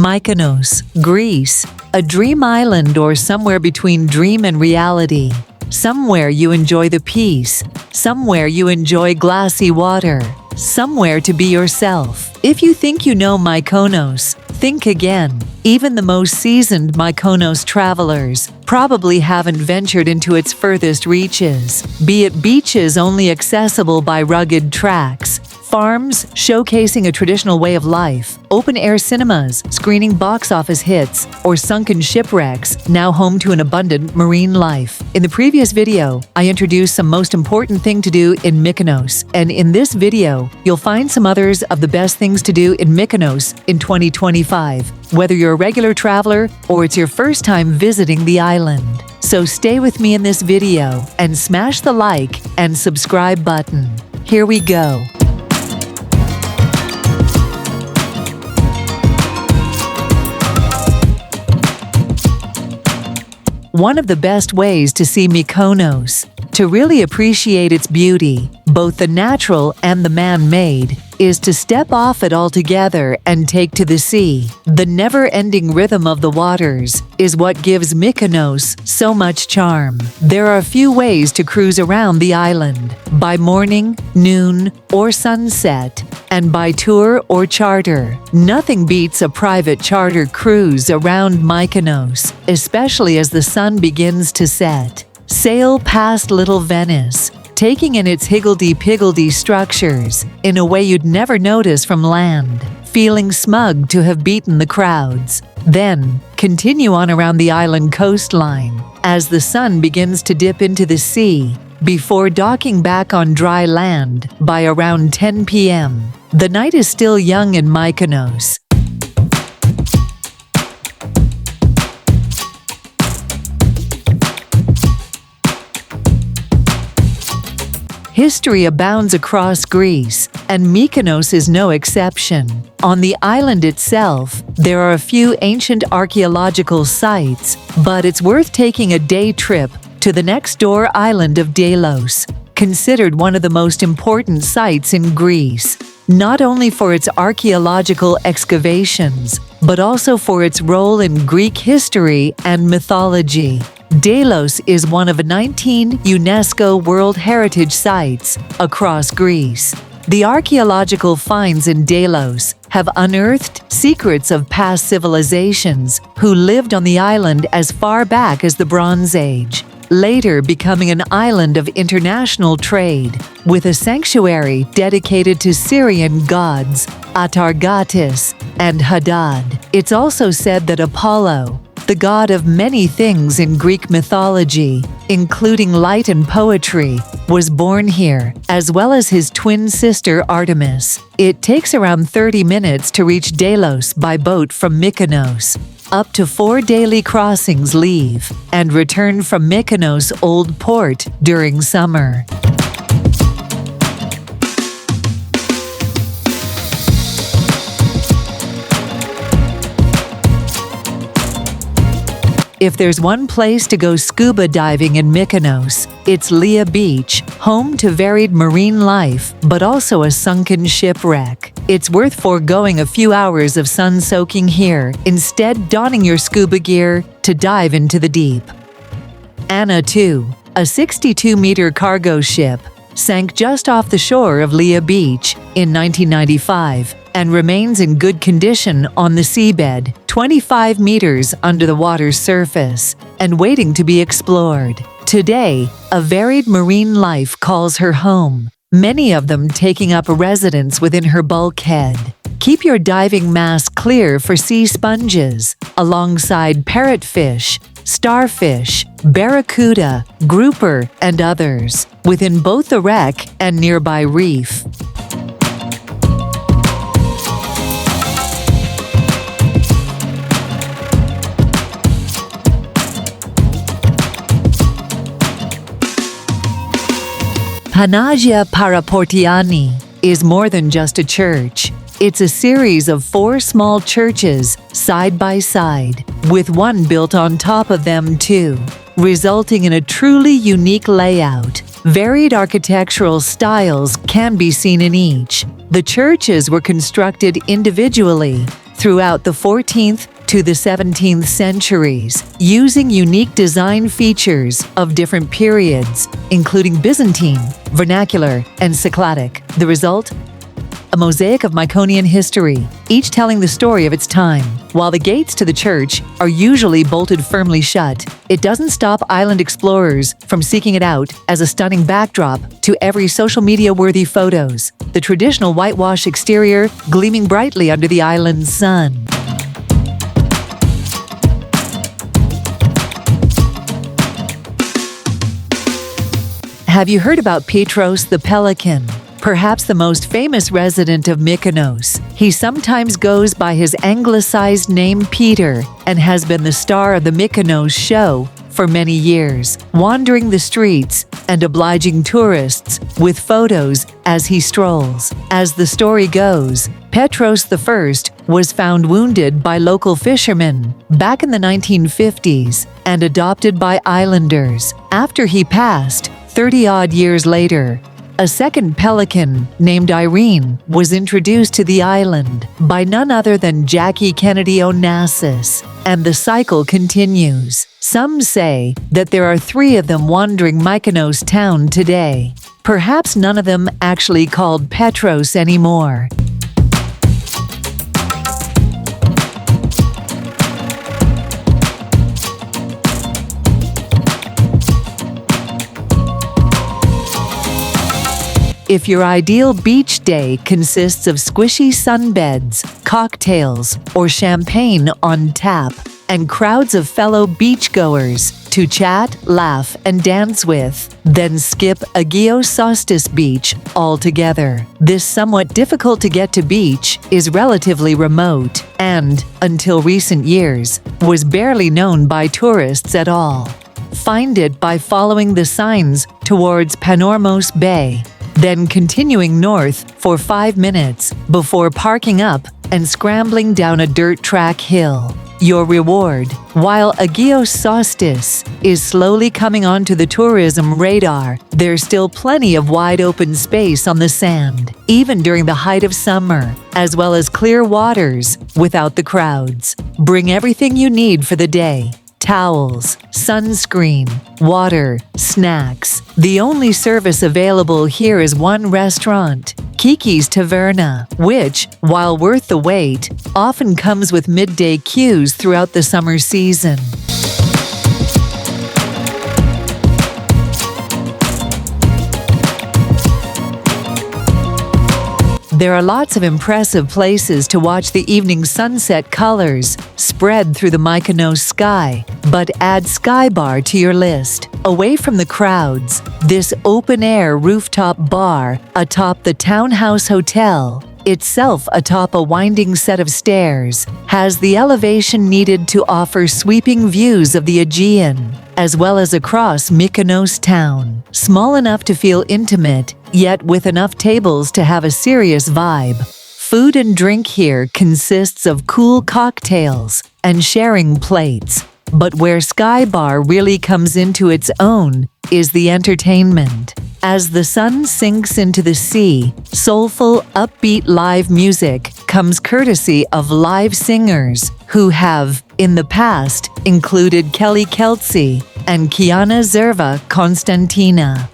Mykonos, Greece, a dream island or somewhere between dream and reality. Somewhere you enjoy the peace, somewhere you enjoy glassy water, somewhere to be yourself. If you think you know Mykonos, think again. Even the most seasoned Mykonos travelers probably haven't ventured into its furthest reaches, be it beaches only accessible by rugged tracks, farms showcasing a traditional way of life, open-air cinemas screening box office hits, or sunken shipwrecks now home to an abundant marine life. In the previous video, I introduced some most important thing to do in Mykonos, and in this video, you'll find some others of the best things to do in Mykonos in 2025, whether you're a regular traveler or it's your first time visiting the island. So stay with me in this video and smash the like and subscribe button. Here we go. One of the best ways to see Mykonos, to really appreciate its beauty, both the natural and the man-made, is to step off it altogether and take to the sea. The never-ending rhythm of the waters is what gives Mykonos so much charm. There are a few ways to cruise around the island: by morning, noon, or sunset, and by tour or charter. Nothing beats a private charter cruise around Mykonos, especially as the sun begins to set. Sail past Little Venice, taking in its higgledy-piggledy structures in a way you'd never notice from land, feeling smug to have beaten the crowds. Then, continue on around the island coastline as the sun begins to dip into the sea before docking back on dry land by around 10 p.m. The night is still young in Mykonos. History abounds across Greece, and Mykonos is no exception. On the island itself, there are a few ancient archaeological sites, but it's worth taking a day trip to the next-door island of Delos, considered one of the most important sites in Greece, not only for its archaeological excavations, but also for its role in Greek history and mythology. Delos is one of 19 UNESCO World Heritage Sites across Greece. The archaeological finds in Delos have unearthed secrets of past civilizations who lived on the island as far back as the Bronze Age, later becoming an island of international trade, with a sanctuary dedicated to Syrian gods, Atargatis and Hadad. It's also said that Apollo, the god of many things in Greek mythology, including light and poetry, was born here, as well as his twin sister Artemis. It takes around 30 minutes to reach Delos by boat from Mykonos. Up to 4 daily crossings leave and return from Mykonos Old Port during summer. If there's one place to go scuba diving in Mykonos, it's Lia Beach, home to varied marine life, but also a sunken shipwreck. It's worth foregoing a few hours of sun soaking here, instead donning your scuba gear to dive into the deep. Anna II, a 62-meter cargo ship, sank just off the shore of Lia Beach in 1995 and remains in good condition on the seabed, 25 meters under the water's surface, and waiting to be explored. Today, a varied marine life calls her home, many of them taking up a residence within her bulkhead. Keep your diving mask clear for sea sponges, alongside parrotfish, starfish, barracuda, grouper, and others, within both the wreck and nearby reef. Panagia Paraportiani is more than just a church. It's a series of 4 small churches side by side, with one built on top of them too, resulting in a truly unique layout. Varied architectural styles can be seen in each. The churches were constructed individually, throughout the 14th to the 17th centuries, using unique design features of different periods, including Byzantine, vernacular, and Cycladic. The result? A mosaic of Myconian history, each telling the story of its time. While the gates to the church are usually bolted firmly shut, it doesn't stop island explorers from seeking it out as a stunning backdrop to every social media-worthy photos. The traditional whitewash exterior gleaming brightly under the island's sun. Have you heard about Petros the pelican? Perhaps the most famous resident of Mykonos. He sometimes goes by his anglicized name Peter and has been the star of the Mykonos show for many years, wandering the streets and obliging tourists with photos as he strolls. As the story goes, Petros I was found wounded by local fishermen back in the 1950s and adopted by islanders. After he passed, 30-odd years later, a second pelican named Irene was introduced to the island by none other than Jackie Kennedy Onassis, and the cycle continues. Some say that there are 3 of them wandering Mykonos town today, perhaps none of them actually called Petros anymore. If your ideal beach day consists of squishy sunbeds, cocktails, or champagne on tap, and crowds of fellow beachgoers to chat, laugh, and dance with, then skip Agios Sostis Beach altogether. This somewhat difficult to get to beach is relatively remote and, until recent years, was barely known by tourists at all. Find it by following the signs towards Panormos Bay, then continuing north for 5 minutes before parking up and scrambling down a dirt track hill. Your reward, while Agios Sostis is slowly coming onto the tourism radar, there's still plenty of wide open space on the sand, even during the height of summer, as well as clear waters without the crowds. Bring everything you need for the day. Towels, sunscreen, water, snacks. The only service available here is one restaurant, Kiki's Taverna, which, while worth the wait, often comes with midday queues throughout the summer season. There are lots of impressive places to watch the evening sunset colors spread through the Mykonos sky, but add Sky Bar to your list. Away from the crowds, this open-air rooftop bar atop the Townhouse Hotel, itself atop a winding set of stairs, has the elevation needed to offer sweeping views of the Aegean, as well as across Mykonos town. Small enough to feel intimate, yet with enough tables to have a serious vibe. Food and drink here consists of cool cocktails and sharing plates. But where Sky Bar really comes into its own is the entertainment. As the sun sinks into the sea, soulful, upbeat live music comes courtesy of live singers who have, in the past, included Kelly Kelsey and Kiana Zerva Konstantina.